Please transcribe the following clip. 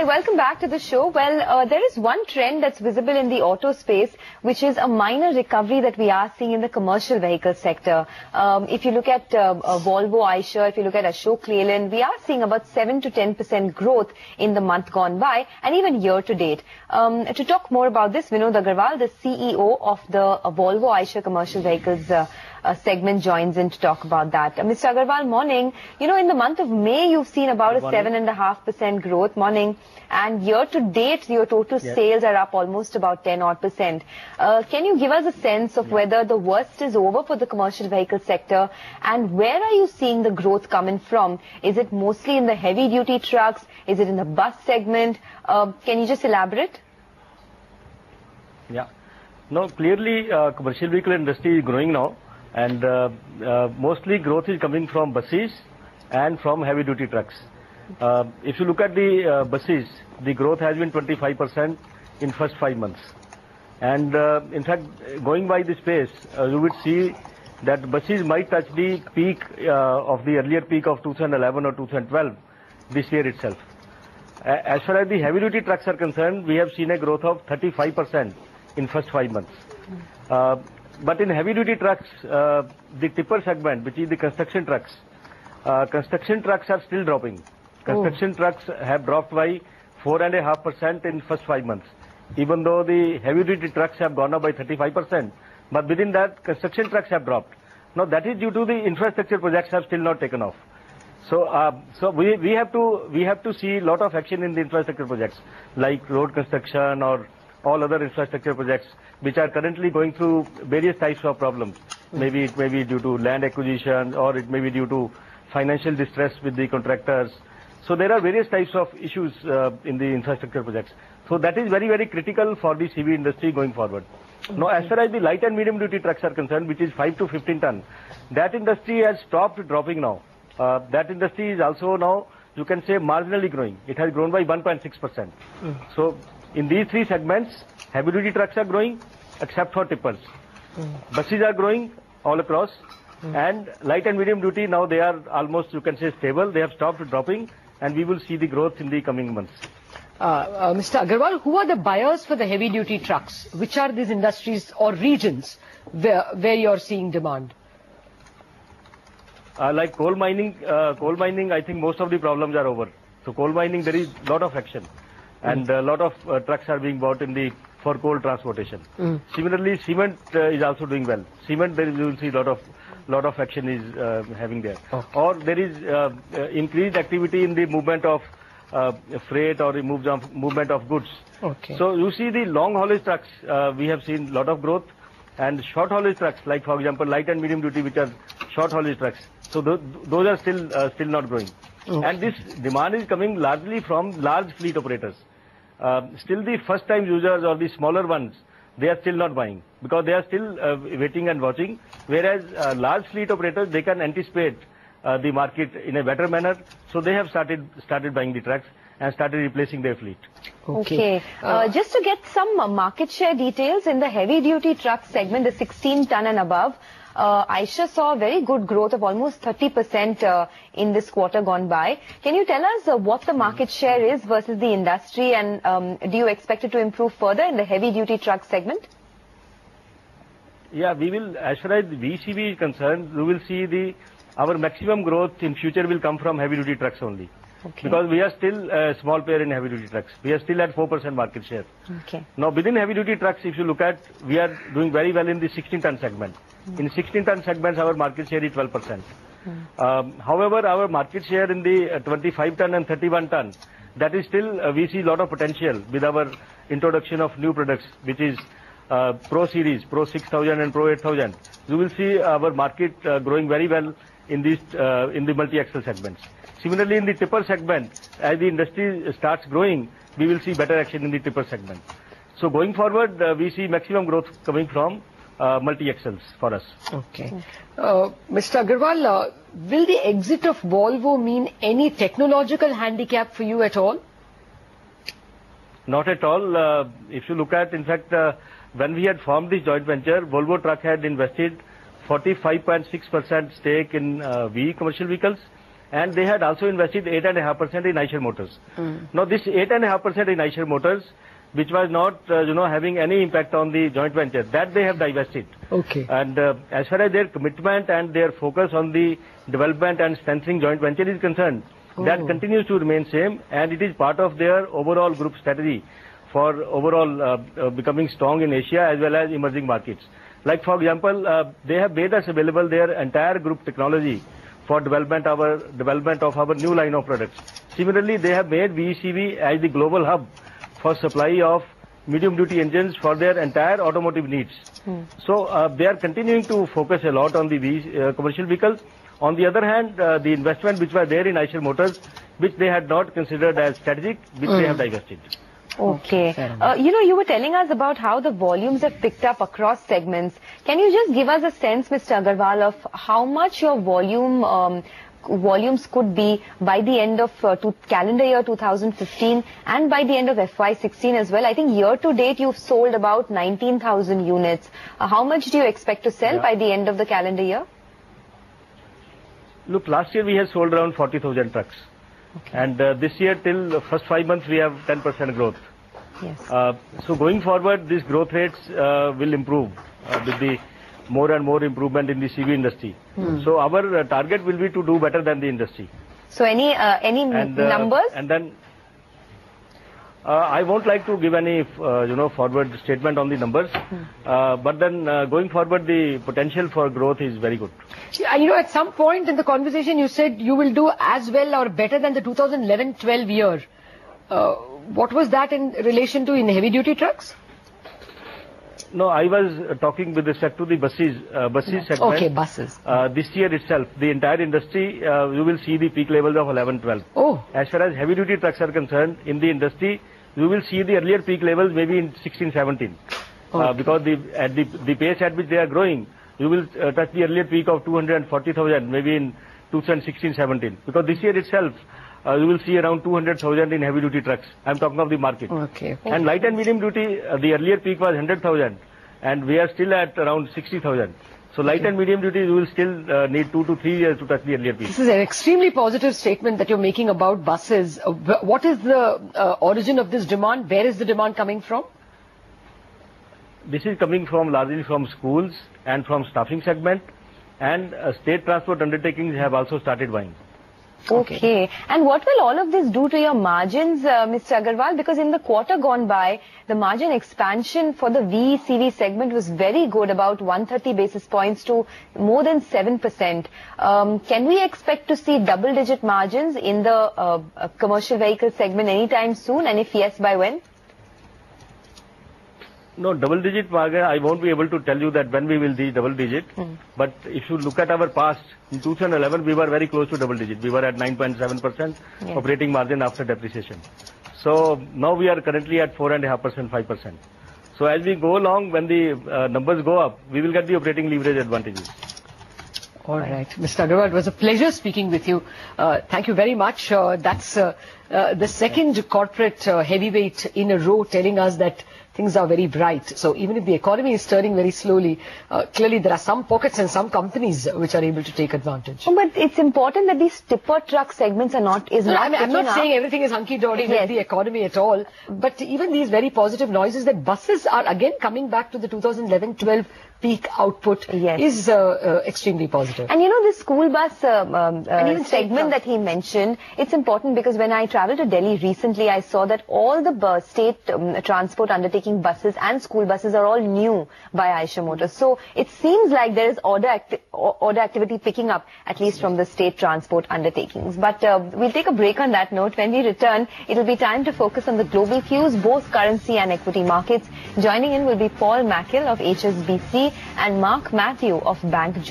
welcome back to the show. Well, there is one trend that's visible in the auto space, which is a minor recovery that we are seeing in the commercial vehicle sector. If you look at Volvo, Eicher, if you look at Ashok Leyland, we are seeing about 7 to 10% growth in the month gone by and even year to date. To talk more about this, Vinod Agarwal, the CEO of the Volvo Eicher commercial vehicles segment, joins in to talk about that. Mr. Agarwal, morning. You know, in the month of May, you've seen about a 7.5% growth, morning, and year to date, your total sales are up almost about 10% odd. Can you give us a sense of whether the worst is over for the commercial vehicle sector, and where are you seeing the growth coming from? Is it mostly in the heavy duty trucks? Is it in the bus segment? Can you just elaborate? Yeah. No, clearly commercial vehicle industry is growing now, and mostly growth is coming from buses and from heavy duty trucks. If you look at the buses, the growth has been 25% in first 5 months. And in fact, going by this pace, you would see that buses might touch the peak of the earlier peak of 2011 or 2012 this year itself. As far as the heavy duty trucks are concerned, we have seen a growth of 35% in first 5 months. But in heavy duty trucks, the tipper segment, which is the construction trucks are still dropping. Construction trucks have dropped by 4.5% in first 5 months, even though the heavy duty trucks have gone up by 35%. But within that, construction trucks have dropped. Now that is due to the infrastructure projects have still not taken off. So we have to see a lot of action in the infrastructure projects like road construction or all other infrastructure projects which are currently going through various types of problems. Maybe it may be due to land acquisition, or it may be due to financial distress with the contractors. So there are various types of issues in the infrastructure projects. So that is very, very critical for the CV industry going forward. Now, as far as the light and medium duty trucks are concerned, which is 5 to 15 ton, that industry has stopped dropping now. That industry is also now, you can say, marginally growing. It has grown by 1.6%. So in these three segments, heavy duty trucks are growing except for tippers. Buses are growing all across, and light and medium duty, now they are almost, you can say, stable. They have stopped dropping, and we will see the growth in the coming months. Mr. Agarwal, who are the buyers for the heavy duty trucks? Which are these industries or regions where you're seeing demand? Like coal mining, I think most of the problems are over. So coal mining, there is a lot of action, and a lot of trucks are being bought for coal transportation. Similarly, cement is also doing well. Cement, there you will see lot of action is having there. Or there is increased activity in the movement of freight or the movement of goods. So you see the long haulage trucks, we have seen lot of growth, and short haulage trucks, like for example light and medium duty, which are short haulage trucks. So those are still not growing. And this demand is coming largely from large fleet operators. Still the first time users or the smaller ones, they are still not buying because they are still waiting and watching. Whereas large fleet operators, they can anticipate the market in a better manner. So they have started buying the trucks and started replacing their fleet. Okay. Just to get some market share details in the heavy duty truck segment, the 16 ton and above, Eicher saw a very good growth of almost 30% in this quarter gone by. Can you tell us what the market share is versus the industry, and do you expect it to improve further in the heavy duty truck segment? Yeah, we will, as far as VCV is concerned, we will see our maximum growth in future will come from heavy duty trucks only. Because we are still a small player in heavy duty trucks. We are still at 4% market share. Now within heavy duty trucks, if you look at, we are doing very well in the 16 ton segment. In 16 ton segments, our market share is 12%. However, our market share in the 25 ton and 31 ton, that is still, we see a lot of potential with our introduction of new products, which is Pro Series, Pro 6000 and Pro 8000. You will see our market growing very well in the multi-axle segments. Similarly, in the tipper segment, as the industry starts growing, we will see better action in the tipper segment. So going forward, we see maximum growth coming from multi-axles for us. Mr. Agarwal, will the exit of Volvo mean any technological handicap for you at all? Not at all. If you look at, in fact, when we had formed this joint venture, Volvo Truck had invested 45.6% stake in VE Commercial Vehicles, and they had also invested 8.5% in Eicher Motors. Now this 8.5% in Eicher Motors, which was not, having any impact on the joint venture, that they have divested. Okay. And as far as their commitment and their focus on the development and strengthening joint venture is concerned, that continues to remain same, and it is part of their overall group strategy for overall becoming strong in Asia as well as emerging markets. Like for example, they have made us available their entire group technology for development of our new line of products. Similarly, they have made VECV as the global hub for supply of medium duty engines for their entire automotive needs. So they are continuing to focus a lot on the commercial vehicles. On the other hand, the investment which was there in Eicher Motors, which they had not considered as strategic, which they have divested. Okay. You were telling us about how the volumes have picked up across segments. Can you just give us a sense, Mr. Agarwal, of how much your volumes could be by the end of calendar year 2015 and by the end of FY16 as well? I think year to date you've sold about 19,000 units. How much do you expect to sell by the end of the calendar year? Look, last year we had sold around 40,000 trucks. Okay. And this year till the first 5 months we have 10% growth. Yes. So going forward, these growth rates will improve with the more and more improvement in the CV industry. So our target will be to do better than the industry. So any numbers? And then I won't like to give any forward statement on the numbers. But then going forward, the potential for growth is very good. At some point in the conversation, you said you will do as well or better than the 2011-12 year. What was that in relation to in heavy duty trucks? No, I was talking with respect to the buses segment. Okay, buses. This year itself, the entire industry, you will see the peak levels of 11-12. Oh. As far as heavy duty trucks are concerned, in the industry, you will see the earlier peak levels maybe in 16-17. Okay. Because at the pace at which they are growing, you will touch the earlier peak of 240,000 maybe in 2016-17. Because this year itself, you will see around 200,000 in heavy duty trucks. I am talking of the market. Okay. And light and medium duty, the earlier peak was 100,000 and we are still at around 60,000. So light and medium duty, you will still need 2 to 3 years to touch the earlier peak. This is an extremely positive statement that you're making about buses. What is the origin of this demand? Where is the demand coming from? This is coming from largely from schools and from staffing segment, and state transport undertakings have also started buying. Okay. And what will all of this do to your margins, Mr. Agarwal? Because in the quarter gone by, the margin expansion for the VECV segment was very good, about 130 basis points to more than 7%. Can we expect to see double-digit margins in the commercial vehicle segment anytime soon? And if yes, by when? No, double-digit margin, I won't be able to tell you that when we will reach double-digit. But if you look at our past, in 2011, we were very close to double-digit. We were at 9.7% operating margin after depreciation. So now we are currently at 4.5%, 5%. So as we go along, when the numbers go up, we will get the operating leverage advantages. All right. Mr. Agarwal, it was a pleasure speaking with you. Thank you very much. That's the second corporate heavyweight in a row telling us that things are very bright. So even if the economy is turning very slowly, clearly there are some pockets and some companies which are able to take advantage. Oh, but it's important that these tipper truck segments are not. I'm not saying everything is hunky-dory with the economy at all, but even these very positive noises that buses are again coming back to the 2011-12 peak output is extremely positive. And this school bus segment that he mentioned, it's important because when I traveled to Delhi recently, I saw that all the state transport undertaking buses and school buses are all new by Eicher Motors. So it seems like there is order activity picking up, at least from the state transport undertakings. But we'll take a break on that note. When we return, it'll be time to focus on the global cues, both currency and equity markets. Joining in will be Paul Mackell of HSBC and Mark Matthew of Bank Julius.